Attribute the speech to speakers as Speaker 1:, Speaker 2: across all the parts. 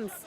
Speaker 1: comes.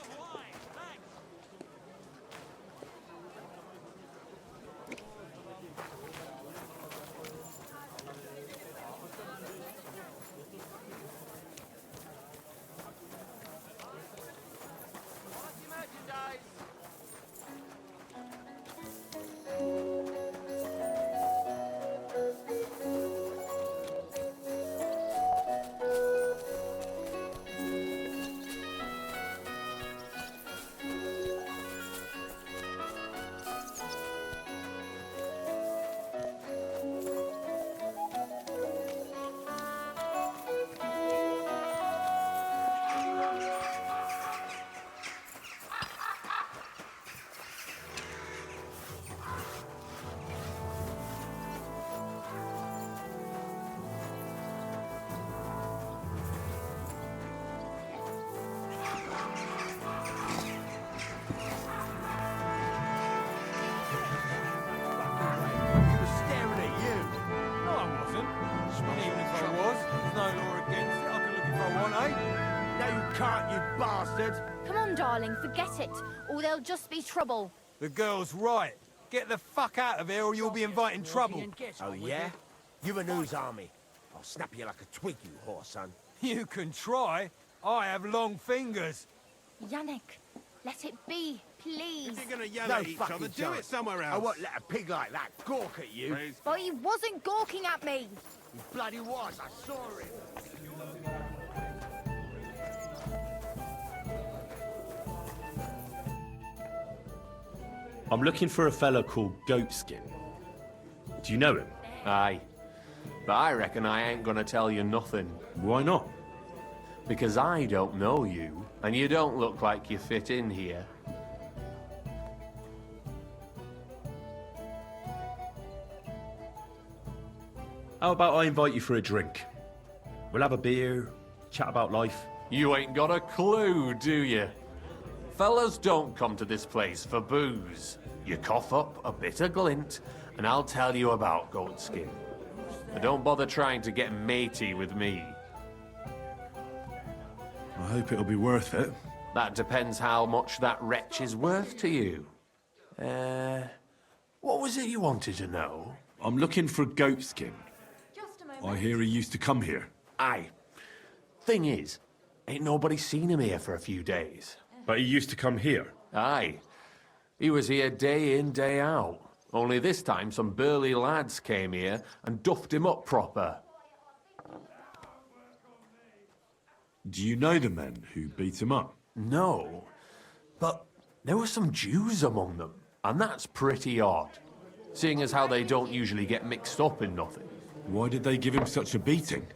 Speaker 2: Come on, darling, forget it, or there'll just be trouble.
Speaker 3: The girl's right. Get the fuck out of here or you'll be inviting trouble.
Speaker 4: Oh, yeah? You're a news army. I'll snap you like a twig, you whore, son.
Speaker 3: You can try. I have long fingers.
Speaker 2: Yannick, let it be, please.
Speaker 5: If you're gonna yell
Speaker 4: No
Speaker 5: at each other,
Speaker 4: fucking
Speaker 5: do
Speaker 4: chance.
Speaker 5: it somewhere
Speaker 4: I
Speaker 5: else.
Speaker 4: won't let a pig like that gawk at you.
Speaker 5: Please.
Speaker 2: But he wasn't gawking at me.
Speaker 4: He bloody was, I saw him.
Speaker 6: I'm looking for a fella called Goatskin. Do you know him?
Speaker 7: Aye. But I reckon I ain't gonna tell you nothing.
Speaker 6: Why not?
Speaker 7: Because I don't know you, and you don't look like you fit in here.
Speaker 6: How about I invite you for a drink? We'll have a beer, chat about life.
Speaker 7: You ain't got a clue, do you? Fellas don't come to this place for booze. You cough up a bit of glint, and I'll tell you about Goatskin. But don't bother trying to get matey with me.
Speaker 6: I hope it'll be worth it.
Speaker 7: That depends how much that wretch is worth to you. What was it you wanted to know?
Speaker 6: I'm looking for Goatskin.
Speaker 2: Just a moment.
Speaker 6: I hear he used to come here.
Speaker 7: Aye. Thing is, ain't nobody seen him here for a few days.
Speaker 6: But he used to come here.
Speaker 7: Aye. He was here day in, day out. Only this time some burly lads came here and duffed him up proper.
Speaker 6: Do you know the men who beat him up?
Speaker 7: No, but there were some Jews among them, and that's pretty odd, seeing as how they don't usually get mixed up in nothing.
Speaker 6: Why did they give him such a beating?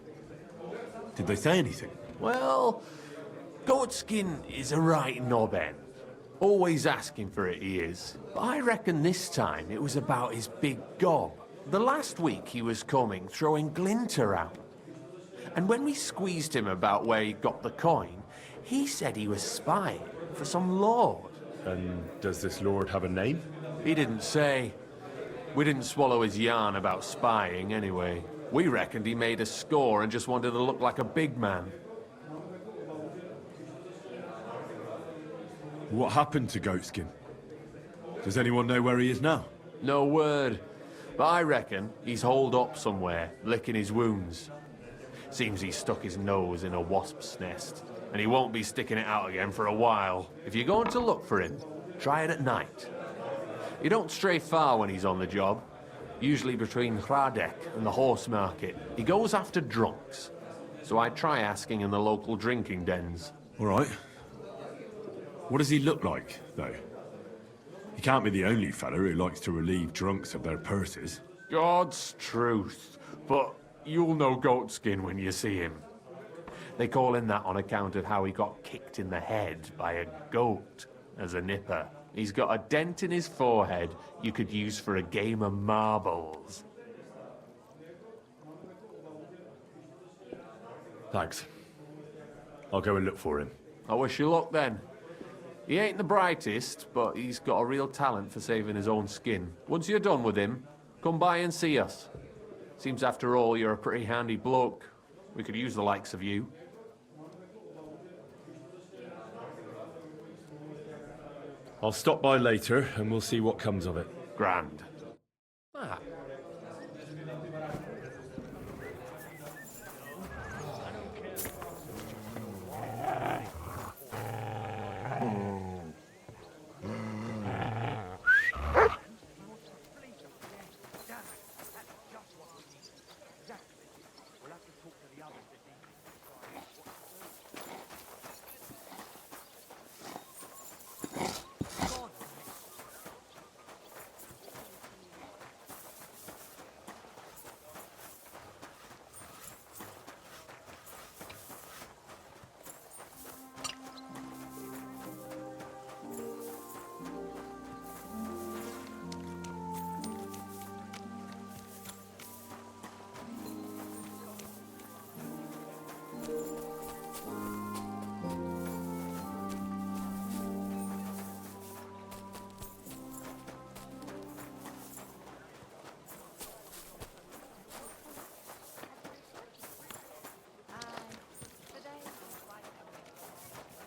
Speaker 6: Did they say anything?
Speaker 7: Well, Goatskin is a right knobhead. Always asking for it, he is. But I reckon this time it was about his big gob. The last week he was coming, throwing glint around. And when we squeezed him about where he got the coin, he said he was spying for some lord.
Speaker 6: And does this lord have a name?
Speaker 7: He didn't say. We didn't swallow his yarn about spying anyway. We reckoned he made a score and just wanted to look like a big man.
Speaker 6: What happened to Goatskin? Does anyone know where he is now?
Speaker 7: No word. But I reckon he's holed up somewhere, licking his wounds. Seems he stuck his nose in a wasp's nest, and he won't be sticking it out again for a while. If you're going to look for him, try it at night. You don't stray far when he's on the job. Usually between Hradek and the horse market. He goes after drunks. So I try asking in the local drinking dens.
Speaker 6: All right. What does he look like, though? He can't be the only fella who likes to relieve drunks of their purses.
Speaker 7: God's truth. But you'll know Goatskin when you see him. They call him that on account of how he got kicked in the head by a goat as a nipper. He's got a dent in his forehead you could use for a game of marbles.
Speaker 6: Thanks. I'll go and look for him.
Speaker 7: I wish you luck then. He ain't the brightest, but he's got a real talent for saving his own skin. Once you're done with him, come by and see us. Seems after all you're a pretty handy bloke. We could use the likes of you.
Speaker 6: I'll stop by later and we'll see what comes of it.
Speaker 7: Grand. Ah.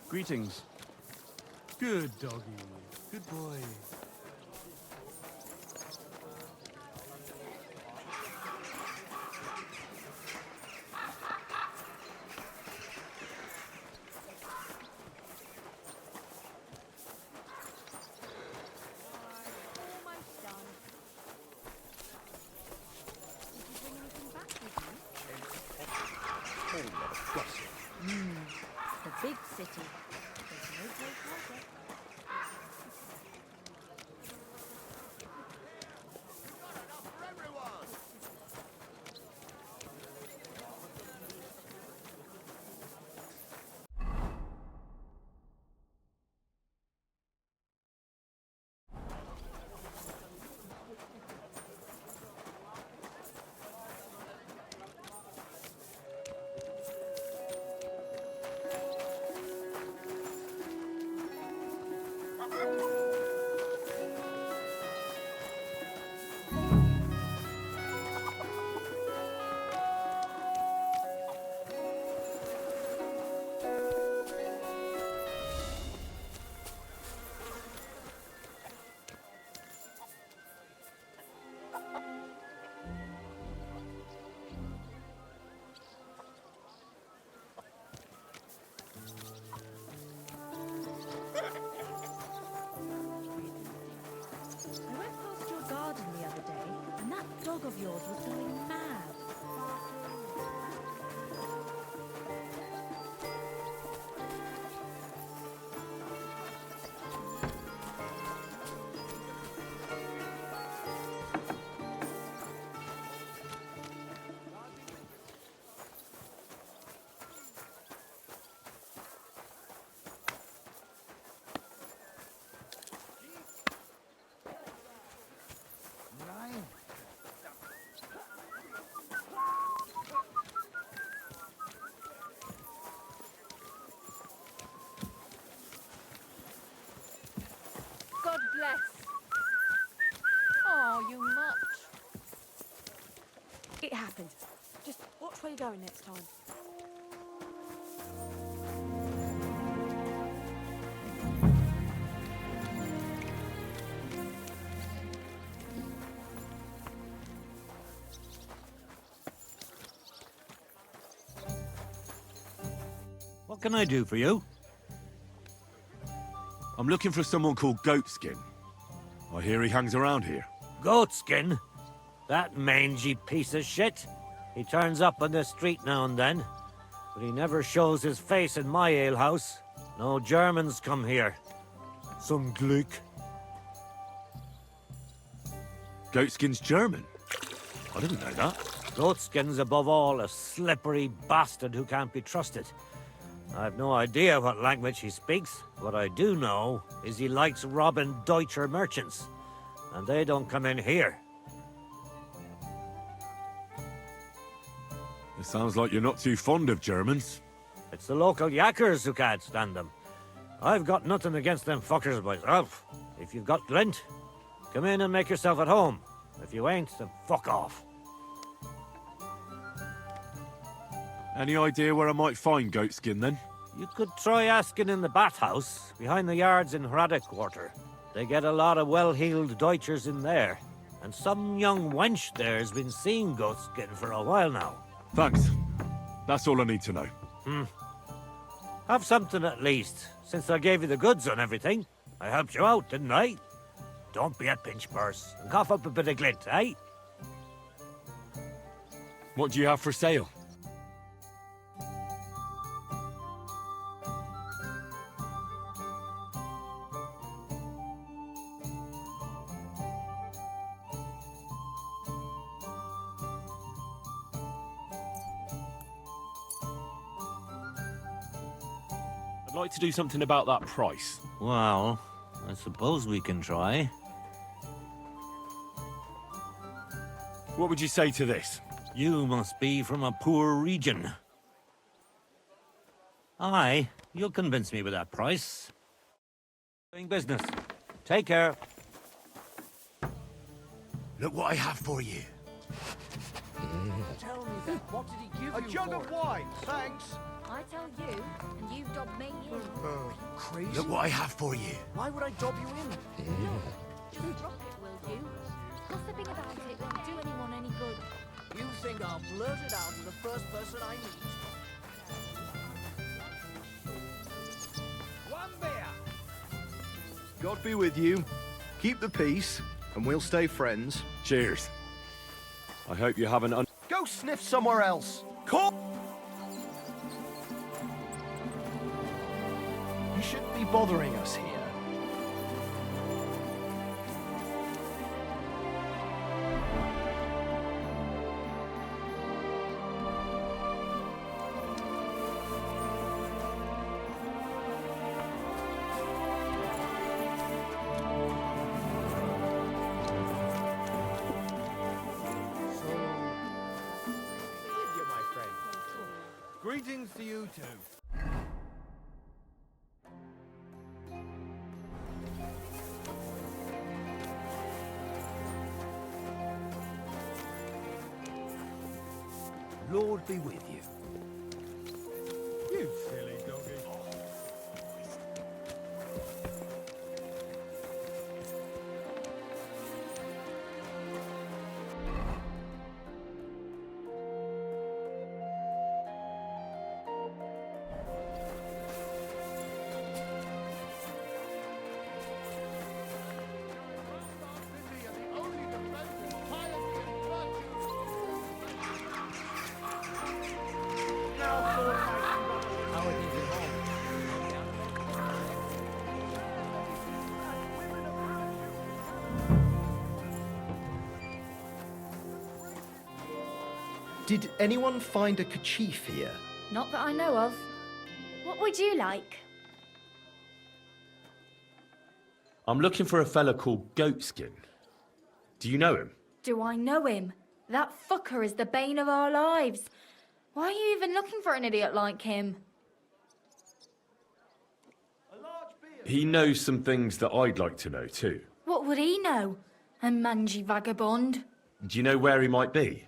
Speaker 1: Greetings. Good doggy. Good boy.
Speaker 2: Almost done. Did you bring anything back with you? The big city. There's no place like it. I went past your garden the other day, and that dog of yours was going mad. God bless. Oh, you much. It happened. Just watch where you're going next time.
Speaker 5: What can I do for you?
Speaker 6: I'm looking for someone called Goatskin. I hear he hangs around here.
Speaker 5: Goatskin? That mangy piece of shit? He turns up on the street now and then, but he never shows his face in my alehouse. No Germans come here. Some Gluck.
Speaker 6: Goatskin's German? I didn't know that.
Speaker 5: Goatskin's above all a slippery bastard who can't be trusted. I've no idea what language he speaks. What I do know is he likes robbing Deutscher merchants, and they don't come in here.
Speaker 6: It sounds like you're not too fond of Germans.
Speaker 5: It's the local yakkers who can't stand them. I've got nothing against them fuckers myself. If you've got glint, come in and make yourself at home. If you ain't, then fuck off.
Speaker 6: Any idea where I might find Goatskin then?
Speaker 5: You could try asking in the bathhouse, behind the yards in Hradec Quarter. They get a lot of well-heeled Deutschers in there. And some young wench there has been seeing Goatskin for a while now.
Speaker 6: Thanks. That's all I need to know.
Speaker 5: Have something at least, since I gave you the goods on everything. I helped you out, didn't I? Don't be a pinch purse, and cough up a bit of glint, eh?
Speaker 6: What do you have for sale? I'd like to do something about that price.
Speaker 5: Well, I suppose we can try.
Speaker 6: What would you say to this?
Speaker 5: You must be from a poor region. Aye, you'll convince me with that price. Doing business. Take care.
Speaker 4: Look what I have for you.
Speaker 8: Tell me then, what did he give you?
Speaker 3: A jug of wine, thanks.
Speaker 2: I tell you, and you dob me in.
Speaker 8: Crazy?
Speaker 4: Look what I have for you.
Speaker 8: Why would I dob you in?
Speaker 2: Just drop it, will you? Gossiping about it won't do anyone any good.
Speaker 8: You think I'll blurt it out to the first person I meet?
Speaker 3: One beer.
Speaker 9: God be with you. Keep the peace, and we'll stay friends.
Speaker 6: Cheers. I hope you haven't
Speaker 9: Go sniff somewhere else.
Speaker 3: Call.
Speaker 9: You shouldn't be bothering us here.
Speaker 3: With you, my friend. Greetings to you too.
Speaker 4: Lord be with you.
Speaker 3: You silly doggy.
Speaker 9: Did anyone find a kerchief here?
Speaker 2: Not that I know of. What would you like?
Speaker 6: I'm looking for a fella called Goatskin. Do you know him?
Speaker 2: Do I know him? That fucker is the bane of our lives. Why are you even looking for an idiot like him?
Speaker 6: He knows some things that I'd like to know too.
Speaker 2: What would he know? A mangy vagabond.
Speaker 6: Do you know where he might be?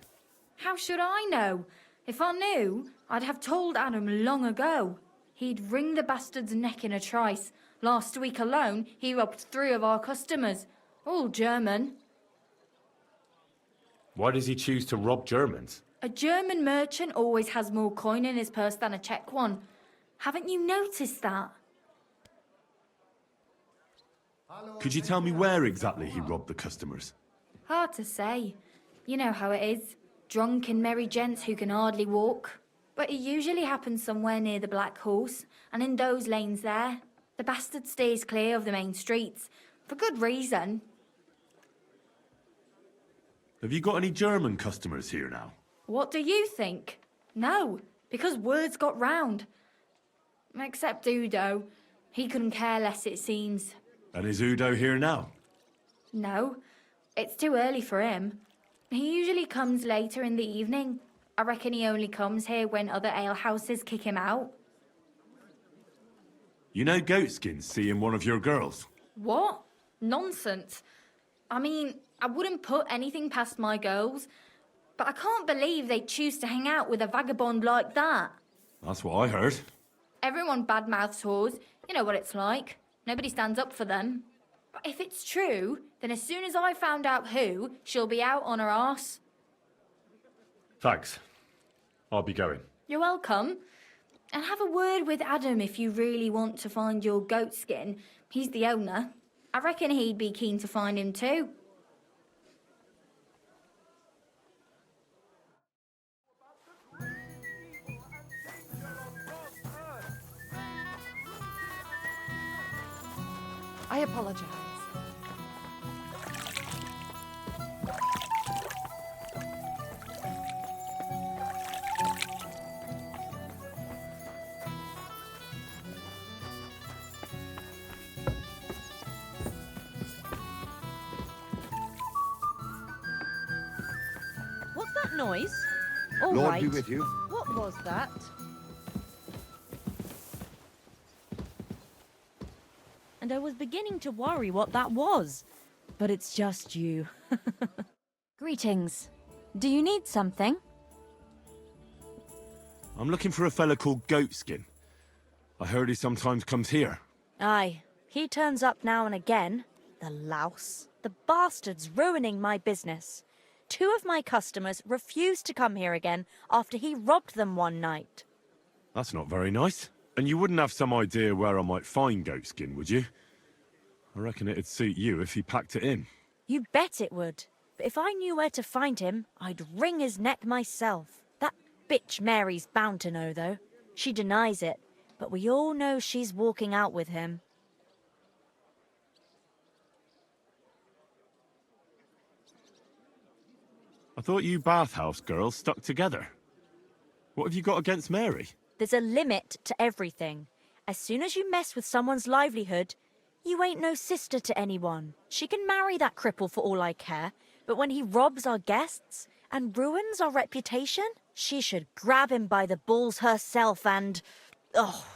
Speaker 2: How should I know? If I knew, I'd have told Adam long ago. He'd wring the bastard's neck in a trice. Last week alone, he robbed 3 of our customers. All German.
Speaker 6: Why does he choose to rob Germans?
Speaker 2: A German merchant always has more coin in his purse than a Czech one. Haven't you noticed that?
Speaker 6: Could you tell me where exactly he robbed the customers?
Speaker 2: Hard to say. You know how it is. Drunk and merry gents who can hardly walk. But it usually happens somewhere near the Black Horse, and in those lanes there. The bastard stays clear of the main streets. For good reason.
Speaker 6: Have you got any German customers here now?
Speaker 2: What do you think? No, because words got round. Except Udo. He couldn't care less, it seems.
Speaker 6: And is Udo here now?
Speaker 2: No, it's too early for him. He usually comes later in the evening. I reckon he only comes here when other alehouses kick him out.
Speaker 6: You know Goatskin's seeing one of your girls.
Speaker 2: What? Nonsense. I mean, I wouldn't put anything past my girls, but I can't believe they choose to hang out with a vagabond like that.
Speaker 6: That's what I heard.
Speaker 2: Everyone badmouths whores. You know what it's like. Nobody stands up for them. But if it's true, then as soon as I found out who, she'll be out on her arse.
Speaker 6: Thanks. I'll be going.
Speaker 2: You're welcome. And have a word with Adam if you really want to find your goatskin. He's the owner. I reckon he'd be keen to find him too.
Speaker 10: I apologize.
Speaker 11: What's that noise? All
Speaker 4: Lord
Speaker 11: right.
Speaker 4: be with you.
Speaker 11: What was that? And I was beginning to worry what that was. But it's just you.
Speaker 12: Greetings. Do you need something?
Speaker 6: I'm looking for a fella called Goatskin. I heard he sometimes comes here.
Speaker 12: Aye. He turns up now and again. The louse. The bastard's ruining my business. 2 of my customers refused to come here again after he robbed them one night.
Speaker 6: That's not very nice. And you wouldn't have some idea where I might find Goatskin, would you? I reckon it'd suit you if he packed it in.
Speaker 12: You bet it would. But if I knew where to find him, I'd wring his neck myself. That bitch Mary's bound to know, though. She denies it, but we all know she's walking out with him.
Speaker 6: I thought you bathhouse girls stuck together. What have you got against Mary?
Speaker 12: There's a limit to everything. As soon as you mess with someone's livelihood, you ain't no sister to anyone. She can marry that cripple for all I care, but when he robs our guests and ruins our reputation, she should grab him by the balls herself and... oh,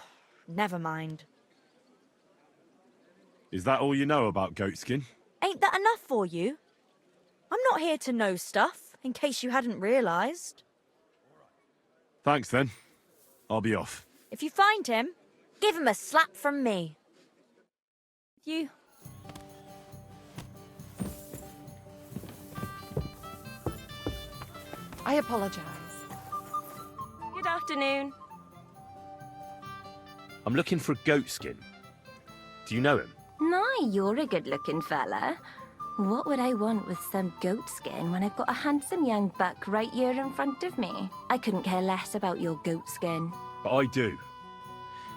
Speaker 12: never mind.
Speaker 6: Is that all you know about Goatskin?
Speaker 12: Ain't that enough for you? I'm not here to know stuff, in case you hadn't realised.
Speaker 6: Thanks then. I'll be off.
Speaker 12: If you find him, give him a slap from me. You...
Speaker 10: I apologize.
Speaker 11: Good afternoon.
Speaker 6: I'm looking for Goatskin. Do you know him?
Speaker 13: Nay, you're a good-looking fella. What would I want with some goatskin when I've got a handsome young buck right here in front of me? I couldn't care less about your goatskin.
Speaker 6: But I do.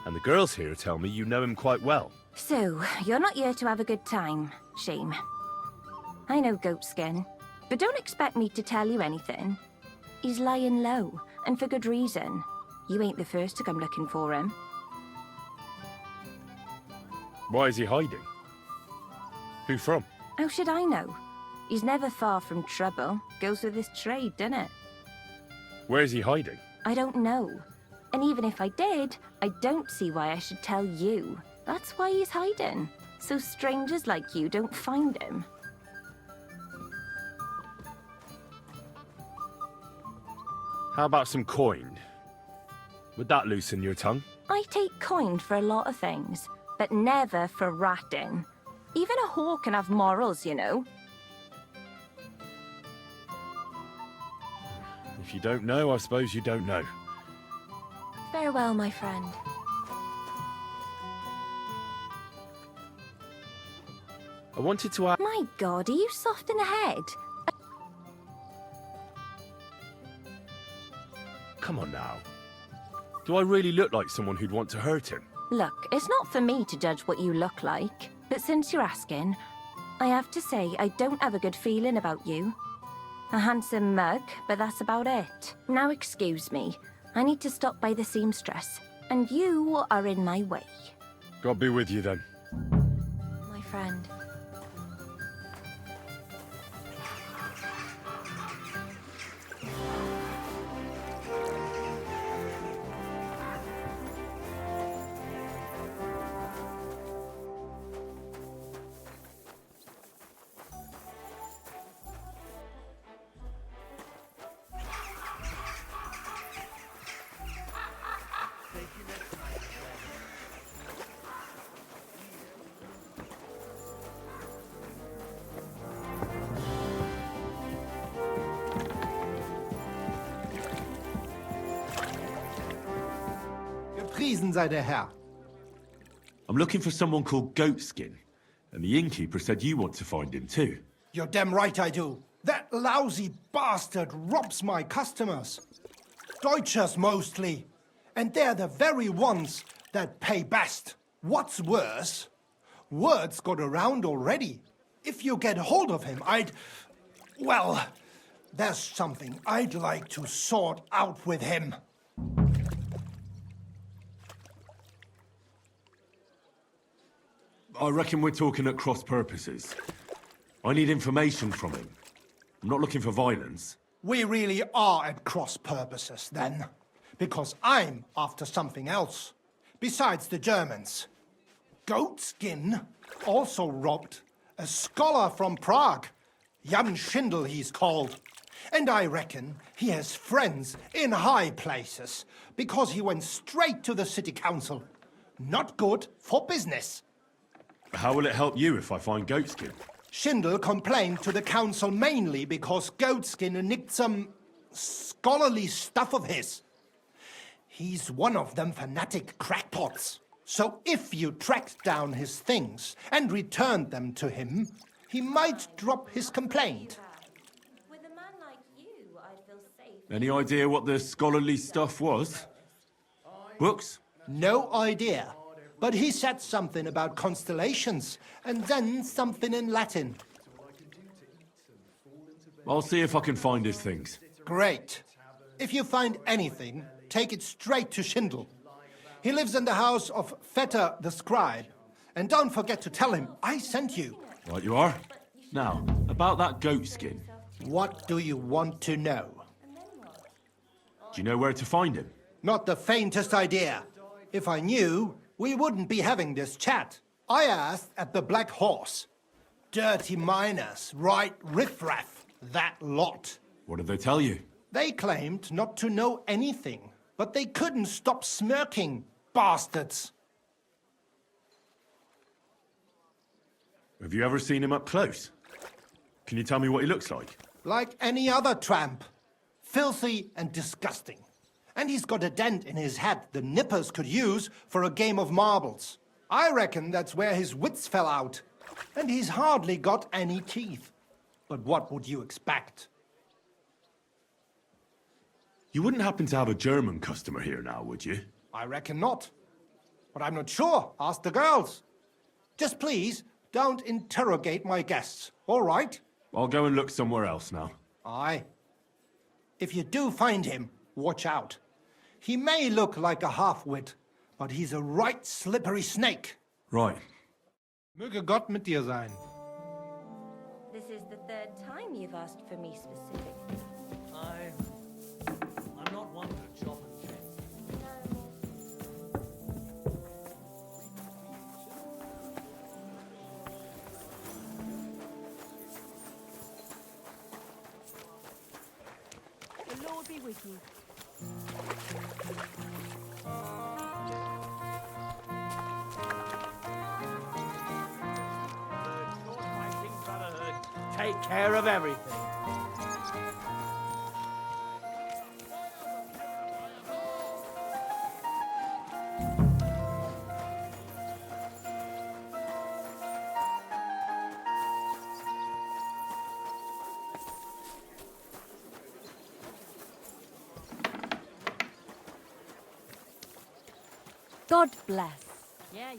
Speaker 6: And the girls here tell me you know him quite well.
Speaker 13: So, you're not here to have a good time. Shame. I know Goatskin, but don't expect me to tell you anything. He's lying low, and for good reason. You ain't the first to come looking for him.
Speaker 6: Why is he hiding? Who from?
Speaker 13: How should I know? He's never far from trouble. Goes with his trade, doesn't it?
Speaker 6: Where's he hiding?
Speaker 13: I don't know. And even if I did, I don't see why I should tell you. That's why he's hiding. So strangers like you don't find him.
Speaker 6: How about some coin? Would that loosen your tongue?
Speaker 13: I take coin for a lot of things, but never for ratting. Even a whore can have morals, you know.
Speaker 6: If you don't know, I suppose you don't know.
Speaker 13: Farewell, my friend.
Speaker 6: I wanted to ask...
Speaker 13: My God, are you soft in the head?
Speaker 6: Come on now. Do I really look like someone who'd want to hurt him?
Speaker 13: Look, it's not for me to judge what you look like, but since you're asking, I have to say I don't have a good feeling about you. A handsome mug, but that's about it. Now excuse me, I need to stop by the seamstress, and you are in my way.
Speaker 6: God be with you then.
Speaker 13: My friend.
Speaker 10: Friesen sei der Herr?
Speaker 6: I'm looking for someone called Goatskin, and the innkeeper said you want to find him too.
Speaker 10: You're damn right I do. That lousy bastard robs my customers. Deutschers mostly. And they're the very ones that pay best. What's worse, word's got around already. If you get hold of him, well, there's something I'd like to sort out with him.
Speaker 6: I reckon we're talking at cross purposes. I need information from him. I'm not looking for violence.
Speaker 10: We really are at cross purposes, then. Because I'm after something else. Besides the Germans. Goatskin also robbed a scholar from Prague. Jan Schindel he's called. And I reckon he has friends in high places. Because he went straight to the city council. Not good for business.
Speaker 6: How will it help you if I find Goatskin?
Speaker 10: Schindel complained to the council mainly because Goatskin nicked some scholarly stuff of his. He's one of them fanatic crackpots. So if you tracked down his things and returned them to him, he might drop his complaint.
Speaker 13: With a man like you, I feel safe.
Speaker 6: Any idea what the scholarly stuff was? Books?
Speaker 10: No idea. But he said something about constellations, and then something in Latin.
Speaker 6: I'll see if I can find his things.
Speaker 10: Great. If you find anything, take it straight to Schindel. He lives in the house of Vetter the scribe. And don't forget to tell him I sent you.
Speaker 6: Right you are. Now, about that Goatskin.
Speaker 10: What do you want to know?
Speaker 6: Do you know where to find him?
Speaker 10: Not the faintest idea. If I knew, we wouldn't be having this chat. I asked at the Black Horse. Dirty miners, right riffraff, that lot.
Speaker 6: What did they tell you?
Speaker 10: They claimed not to know anything, but they couldn't stop smirking, bastards.
Speaker 6: Have you ever seen him up close? Can you tell me what he looks like?
Speaker 10: Like any other tramp. Filthy and disgusting. And he's got a dent in his head the nippers could use for a game of marbles. I reckon that's where his wits fell out. And he's hardly got any teeth. But what would you expect?
Speaker 6: You wouldn't happen to have a German customer here now, would you?
Speaker 10: I reckon not. But I'm not sure. Ask the girls. Just please, don't interrogate my guests, all right?
Speaker 6: I'll go and look somewhere else now.
Speaker 10: Aye. If you do find him, watch out. He may look like a half-wit, but he's a right slippery snake.
Speaker 6: Right.
Speaker 10: Möge Gott mit dir sein.
Speaker 13: This is the third time you've asked for me specifically.
Speaker 5: I'm not one to chop and change.
Speaker 11: The Lord be with you.
Speaker 3: Take care of everything.
Speaker 11: God bless. Yeah.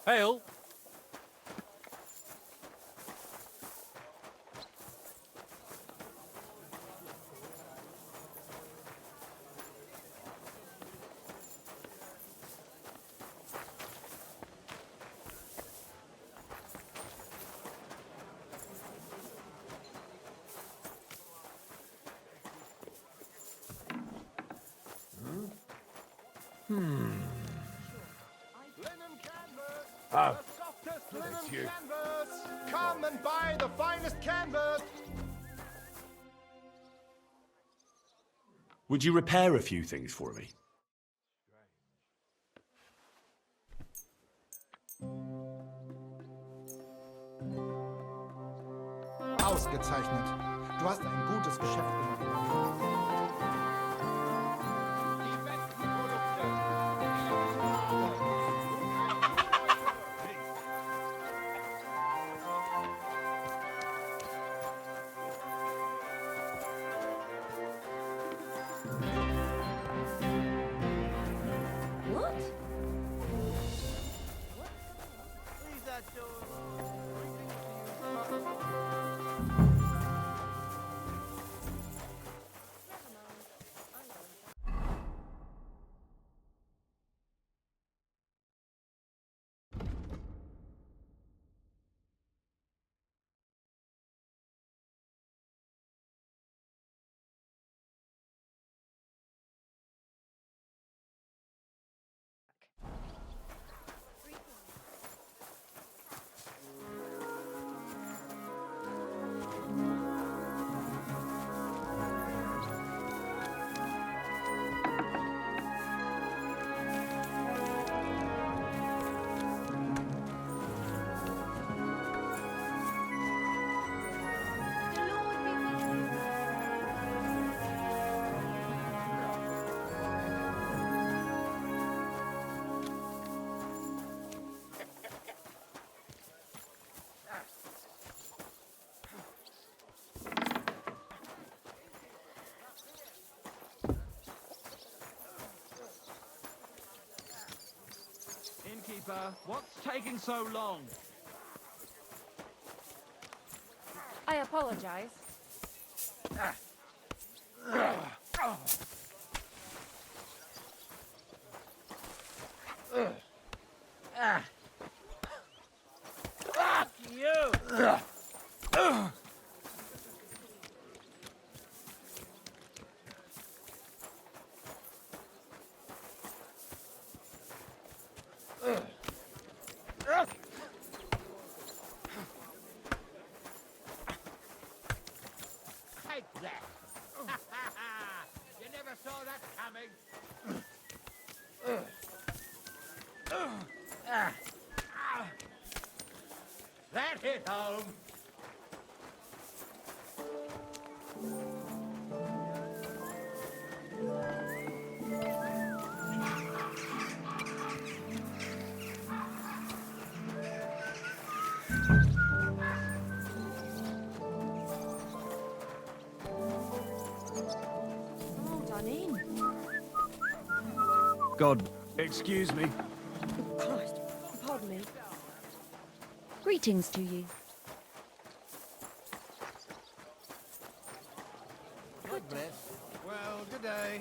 Speaker 1: Hail!
Speaker 3: Oh,
Speaker 10: Linen
Speaker 3: it's you.
Speaker 10: canvas! Come and buy the finest canvas!
Speaker 6: Would you repair a few things for me?
Speaker 10: Ausgezeichnet. Du hast ein gutes Geschäft gemacht, mein Freund.
Speaker 11: What?
Speaker 3: Please that door.
Speaker 1: Innkeeper, what's taking so long?
Speaker 14: I apologize.
Speaker 3: Fuck you! Take that! You never saw that coming! That hit home!
Speaker 11: Oh, done in.
Speaker 1: God, excuse me.
Speaker 11: Christ, pardon me. Greetings to you.
Speaker 3: Goodness. Well, good day.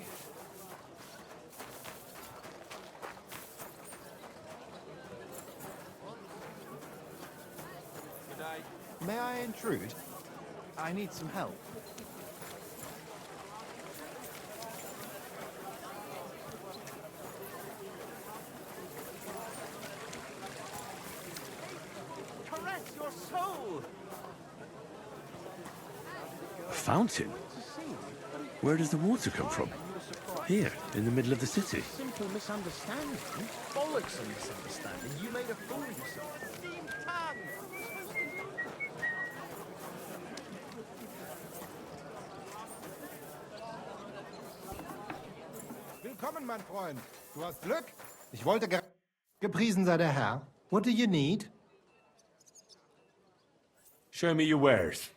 Speaker 3: Good day.
Speaker 9: May I intrude? I need some help.
Speaker 3: Caress your soul!
Speaker 6: A fountain? Where does the water come from? Here, in the middle of the city.
Speaker 8: Simple misunderstanding. Bollocks a misunderstanding. You made a fool of yourself.
Speaker 3: Steam tongue!
Speaker 10: Willkommen, mein Freund. Du hast Glück. Ich wollte gepriesen sei der Herr. What do you need?
Speaker 6: Show me your wares.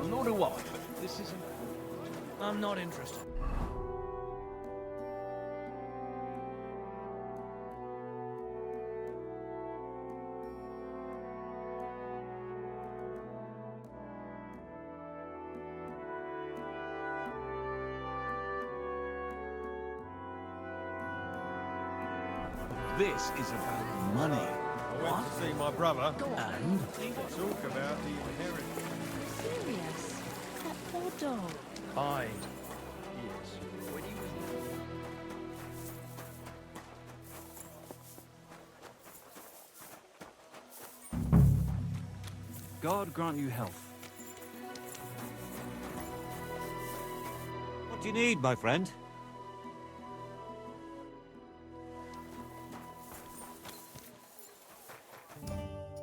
Speaker 8: Nor do I, but this isn't... I'm not interested. This is about money.
Speaker 3: I went to see my brother.
Speaker 8: And?
Speaker 3: Talk about the inheritance.
Speaker 11: Serious? That poor dog.
Speaker 8: Hide. Yes. When he was...
Speaker 1: God grant you health.
Speaker 5: What do you need, my friend?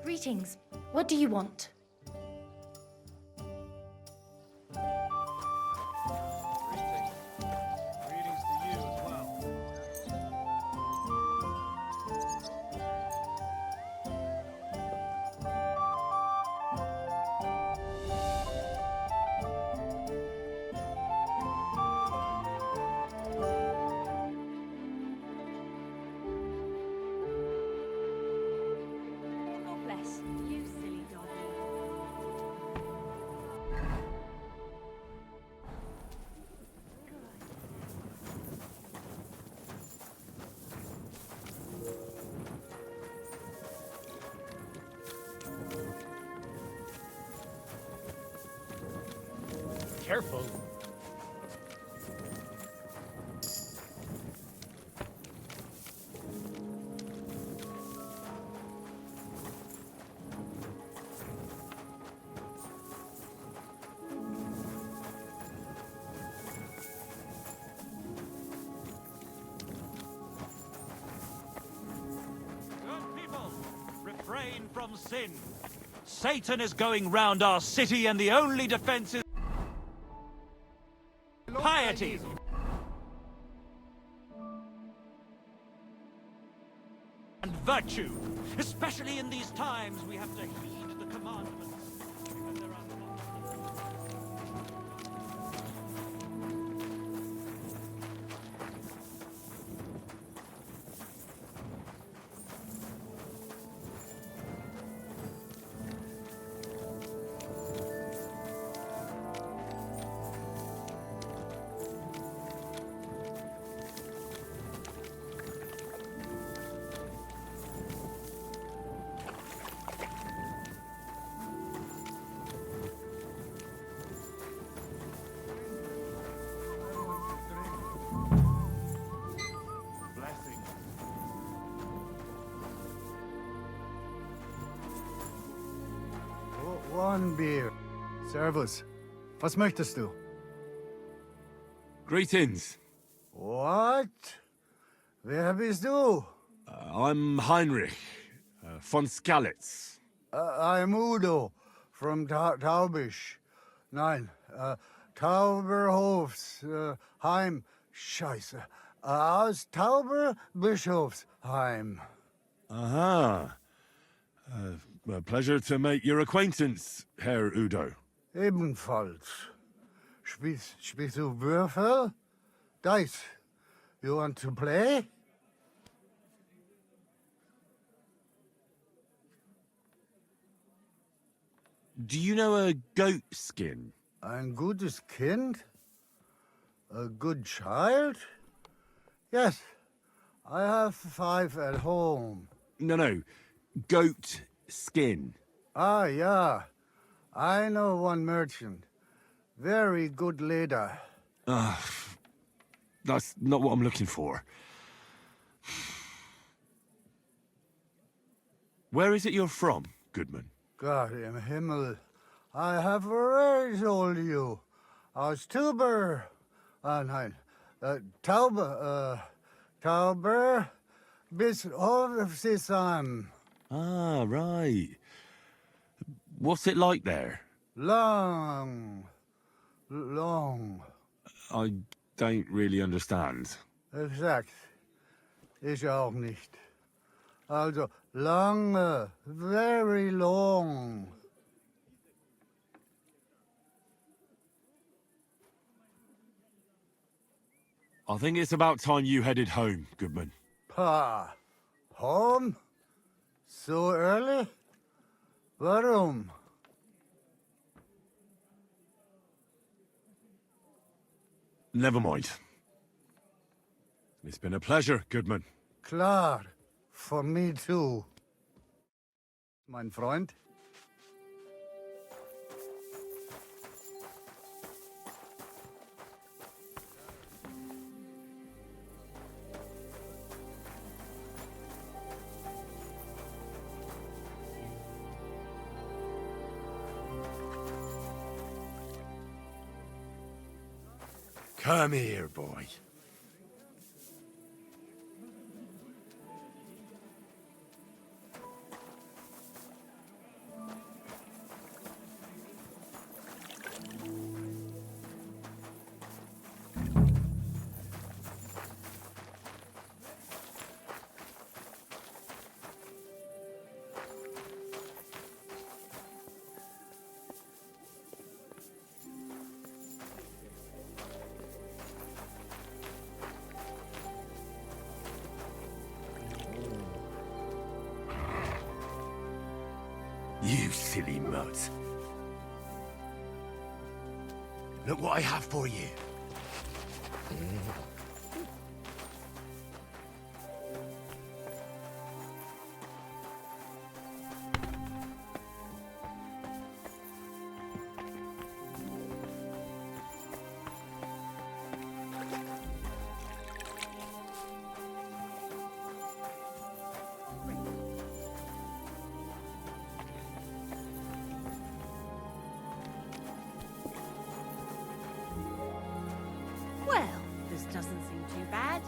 Speaker 2: Greetings. What do you want?
Speaker 3: Greetings to you as well.
Speaker 11: God bless. You silly doggy.
Speaker 8: Careful.
Speaker 1: Good people, refrain from sin. Satan is going round our city, and the only defense is piety. And virtue. Especially in these times, we have to heed the commandments. Because there are blessings.
Speaker 15: One beer. Servus. Was möchtest du?
Speaker 6: Greetings.
Speaker 15: What? Wer bist du?
Speaker 6: I'm Heinrich von Skalitz.
Speaker 15: I'm Udo from Taubisch. Nein, Tauberhofs Heim. Scheiße. Aus Tauberbischofsheim.
Speaker 6: Aha. A pleasure to make your acquaintance, Herr Udo.
Speaker 15: Ebenfalls. Spielst du Würfel? Dice. You want to play?
Speaker 6: Do you know a goat skin?
Speaker 15: Ein gutes Kind? A good child? Yes, I have 5 at home.
Speaker 6: No. Goat skin.
Speaker 15: Ah, yeah. I know one merchant. Very good leader.
Speaker 6: That's not what I'm looking for. Where is it you're from, Goodman?
Speaker 15: God im Himmel. I have already told you. Aus Tuber. Nein. Tauber bis Hofsisheim.
Speaker 6: Ah, right. What's it like there?
Speaker 15: Long.
Speaker 6: I don't really understand.
Speaker 15: Exakt. Ich auch nicht. Also, lange, very long.
Speaker 6: I think it's about time you headed home, Goodman.
Speaker 15: Pa. Home? So early? Warum?
Speaker 6: Never mind. It's been a pleasure, Goodman.
Speaker 15: Klar. For me too. Mein Freund.
Speaker 4: Come here, boy. You silly mutt. Look what I have for you.
Speaker 11: Well, this doesn't seem too bad.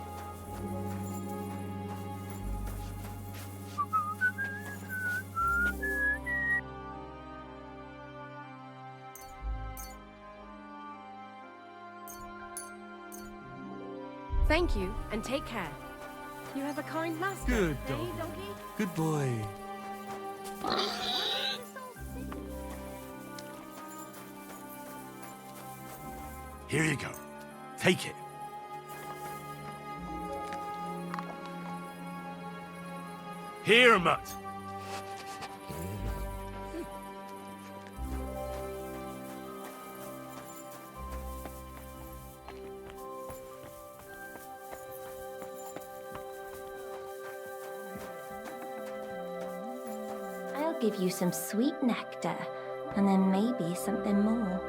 Speaker 14: Thank you, and take care. You have a kind master.
Speaker 3: Good
Speaker 14: eh,
Speaker 3: doggy.
Speaker 14: donkey?
Speaker 3: Good boy.
Speaker 4: Here you go. Take it. Here, mutt.
Speaker 13: I'll give you some sweet nectar, and then maybe something more.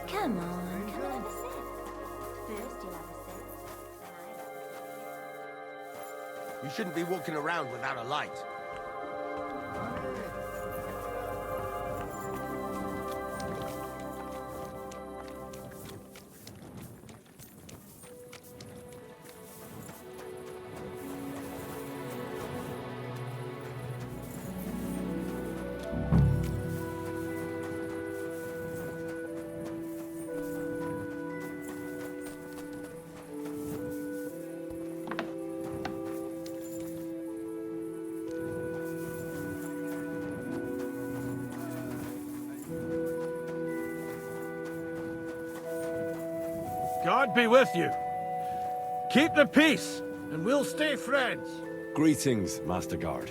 Speaker 13: Come on, come and have a sip. First you'll have a sip, then
Speaker 4: You shouldn't be walking around without a light.
Speaker 3: God be with you. Keep the peace, and we'll stay friends.
Speaker 6: Greetings, Master Guard.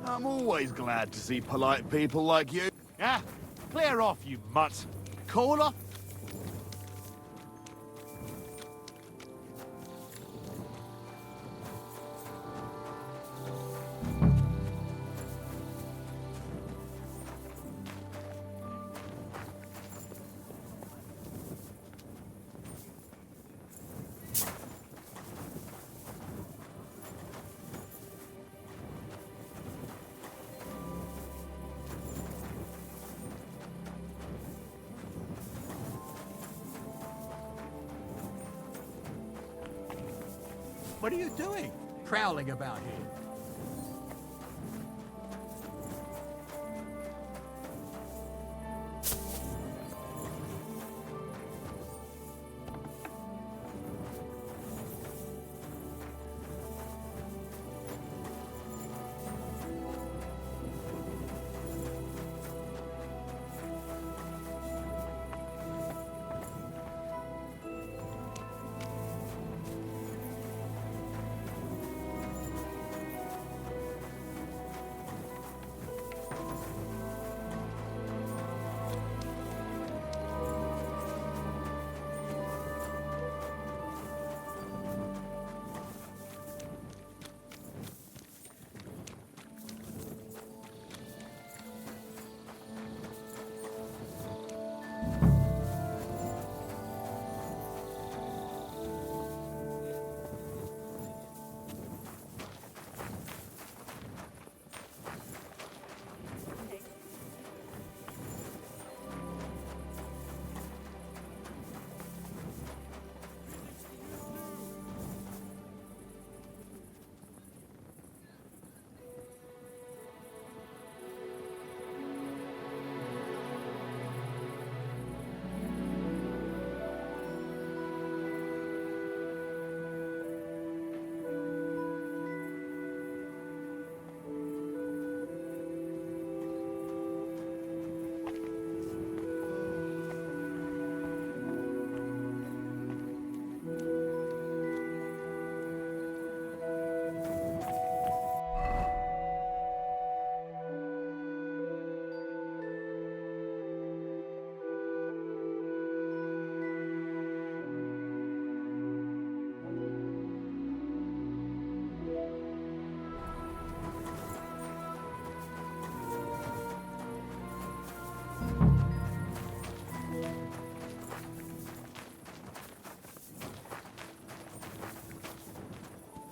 Speaker 9: I'm always glad to see polite people like you.
Speaker 3: Ah, clear off, you mutt.
Speaker 9: Caller?
Speaker 3: What are you doing? Prowling about here?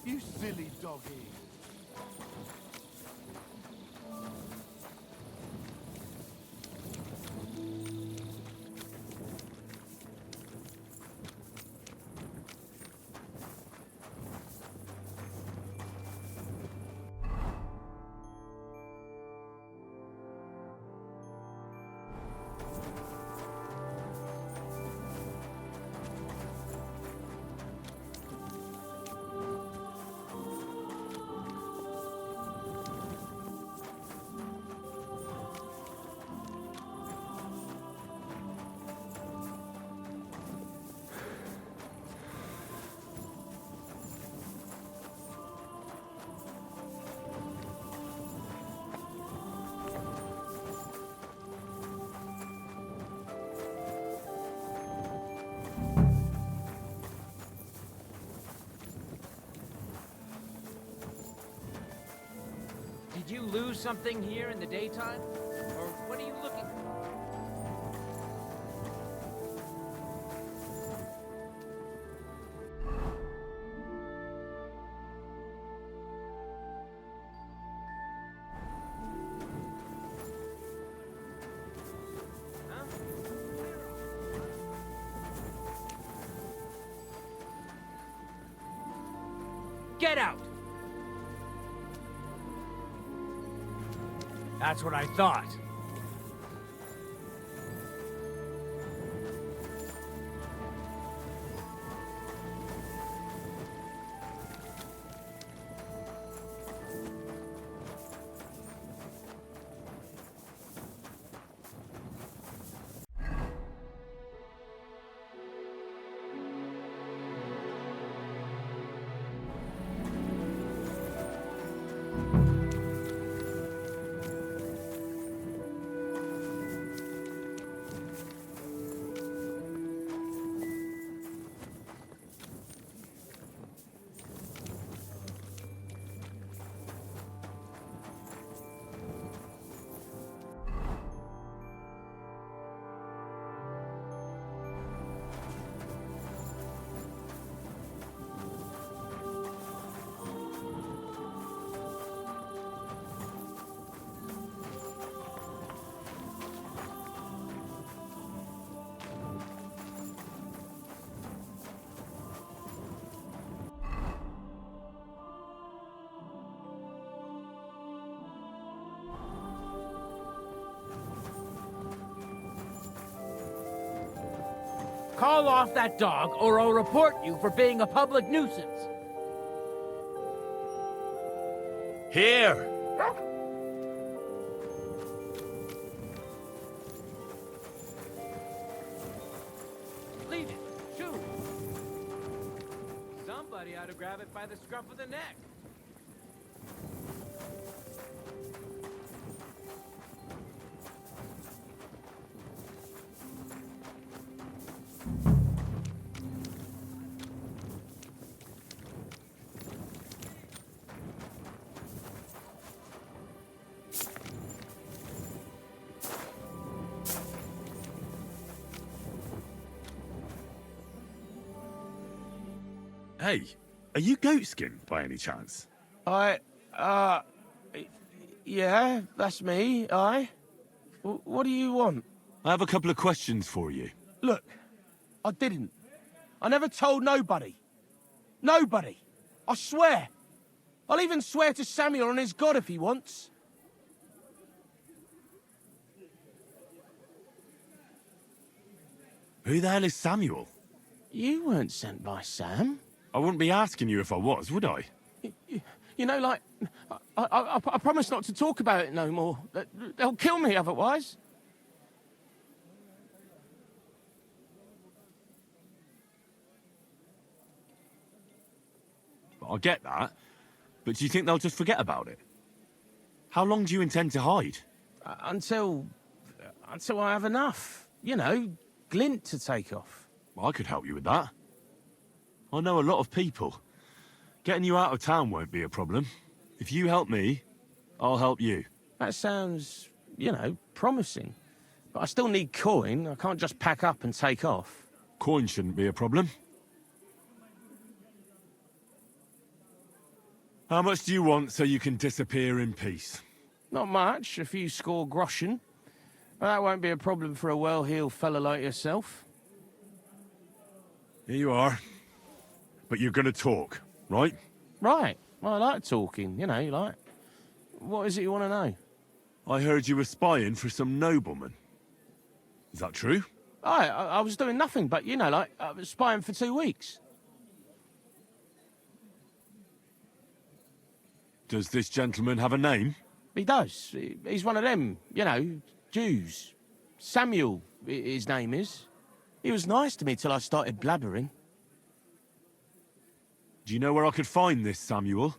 Speaker 3: You silly doggy.
Speaker 8: Did you lose something here in the daytime? Or what are you looking for? Get out!
Speaker 3: That's what I thought. Call off that dog, or I'll report you for being a public nuisance.
Speaker 6: Here!
Speaker 3: Leave it. Shoot. Somebody ought to grab it by the scruff of the neck.
Speaker 6: Hey, are you Goatskin by any chance?
Speaker 8: Yeah, that's me, What do you want?
Speaker 6: I have a couple of questions for you.
Speaker 8: Look, I didn't. I never told nobody. Nobody. I swear. I'll even swear to Samuel and his God if he wants.
Speaker 6: Who the hell is Samuel?
Speaker 8: You weren't sent by Sam.
Speaker 6: I wouldn't be asking you if I was, would I?
Speaker 8: You know, like, I promise not to talk about it no more. They'll kill me otherwise.
Speaker 6: I get that, but do you think they'll just forget about it? How long do you intend to hide?
Speaker 8: Until I have enough. You know, glint to take off.
Speaker 6: Well, I could help you with that. I know a lot of people. Getting you out of town won't be a problem. If you help me, I'll help you.
Speaker 8: That sounds, you know, promising. But I still need coin. I can't just pack up and take off.
Speaker 6: Coin shouldn't be a problem. How much do you want so you can disappear in peace?
Speaker 8: Not much, a few score groschen. But that won't be a problem for a well-heeled fella like yourself.
Speaker 6: Here you are. But you're gonna talk, right?
Speaker 8: Right. Well, I like talking, you know, like... What is it you want to know?
Speaker 6: I heard you were spying for some nobleman. Is that true?
Speaker 8: I was doing nothing, but, you know, like, I was spying for 2 weeks.
Speaker 6: Does this gentleman have a name?
Speaker 8: He does. He's one of them, you know, Jews. Samuel, his name is. He was nice to me till I started blabbering.
Speaker 6: Do you know where I could find this Samuel?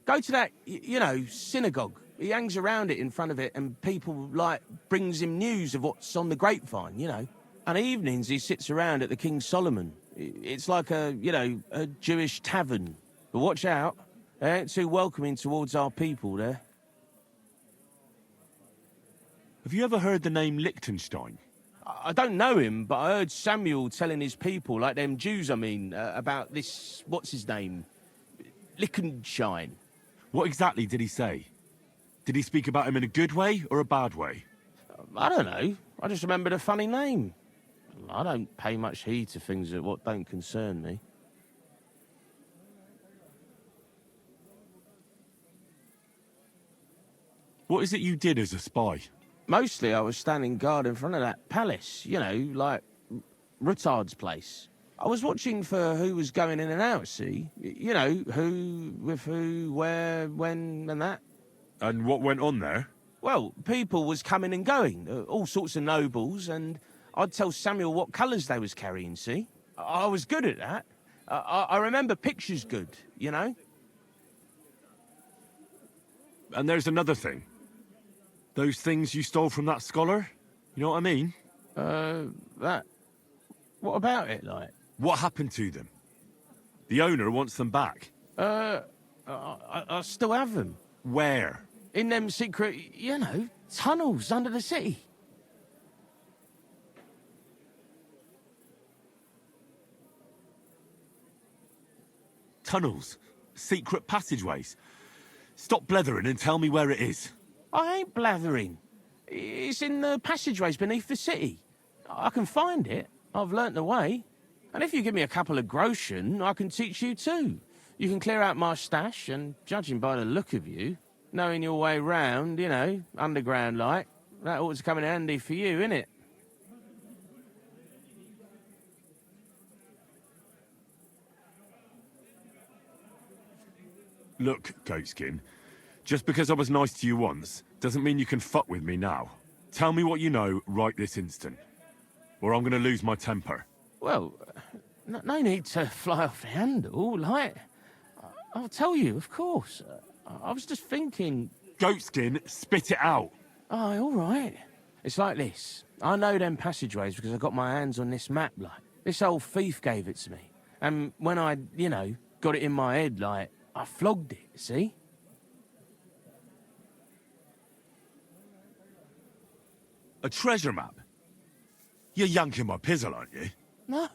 Speaker 8: Go to that, you know, synagogue. He hangs around it in front of it and people, like, brings him news of what's on the grapevine, you know. And evenings he sits around at the King Solomon. It's like a, you know, a Jewish tavern. But watch out. They ain't too welcoming towards our people there.
Speaker 6: Have you ever heard the name Liechtenstein?
Speaker 8: I don't know him, but I heard Samuel telling his people, like them Jews, I mean, about this, what's his name? Liechtenstein.
Speaker 6: What exactly did he say? Did he speak about him in a good way or a bad way?
Speaker 8: I don't know. I just remembered a funny name. I don't pay much heed to things that what don't concern me.
Speaker 6: What is it you did as a spy?
Speaker 8: Mostly I was standing guard in front of that palace, you know, like Rutard's place. I was watching for who was going in and out, see? You know, who, with who, where, when, and that.
Speaker 6: And what went on there?
Speaker 8: Well, people was coming and going, all sorts of nobles, and I'd tell Samuel what colours they was carrying, see? I was good at that. I remember pictures good, you know?
Speaker 6: And there's another thing. Those things you stole from that scholar? You know what I mean?
Speaker 8: That... What about it, like?
Speaker 6: What happened to them? The owner wants them back.
Speaker 8: I still have them.
Speaker 6: Where?
Speaker 8: In them secret, you know, tunnels under the city.
Speaker 6: Tunnels? Secret passageways? Stop blethering and tell me where it is.
Speaker 8: I ain't blathering. It's in the passageways beneath the city. I can find it. I've learnt the way. And if you give me a couple of groschen, I can teach you too. You can clear out my stash, and judging by the look of you, knowing your way round, you know, underground like, that ought to come in handy for you, innit?
Speaker 6: Look, Goatskin, just because I was nice to you once, doesn't mean you can fuck with me now. Tell me what you know right this instant, or I'm gonna lose my temper.
Speaker 8: Well, no need to fly off the handle, like... I'll tell you, of course. I was just thinking...
Speaker 6: Goatskin, spit it out!
Speaker 8: Oh, all right. It's like this. I know them passageways because I got my hands on this map, like. This old thief gave it to me. And when I, you know, got it in my head, like, I flogged it, see?
Speaker 6: A treasure map? You're yanking my pizzle, aren't you?
Speaker 8: No.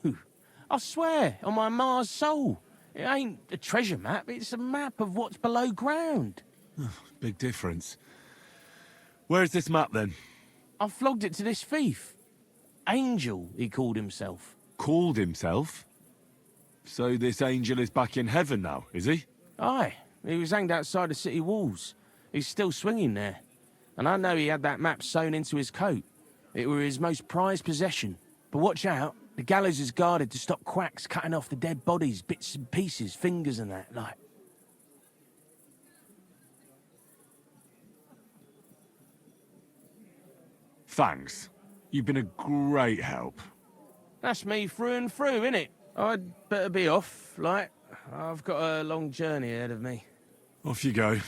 Speaker 8: I swear, on my Mars soul. It ain't a treasure map, it's a map of what's below ground.
Speaker 6: Big difference. Where's this map, then?
Speaker 8: I flogged it to this thief. Angel, he called himself.
Speaker 6: Called himself? So this angel is back in heaven now, is he?
Speaker 8: Aye. He was hanged outside the city walls. He's still swinging there. And I know he had that map sewn into his coat. It were his most prized possession. But watch out. The gallows is guarded to stop quacks cutting off the dead bodies, bits and pieces, fingers and that, like.
Speaker 6: Thanks. You've been a great help.
Speaker 8: That's me through and through, innit? I'd better be off, like. I've got a long journey ahead of me.
Speaker 6: Off you go.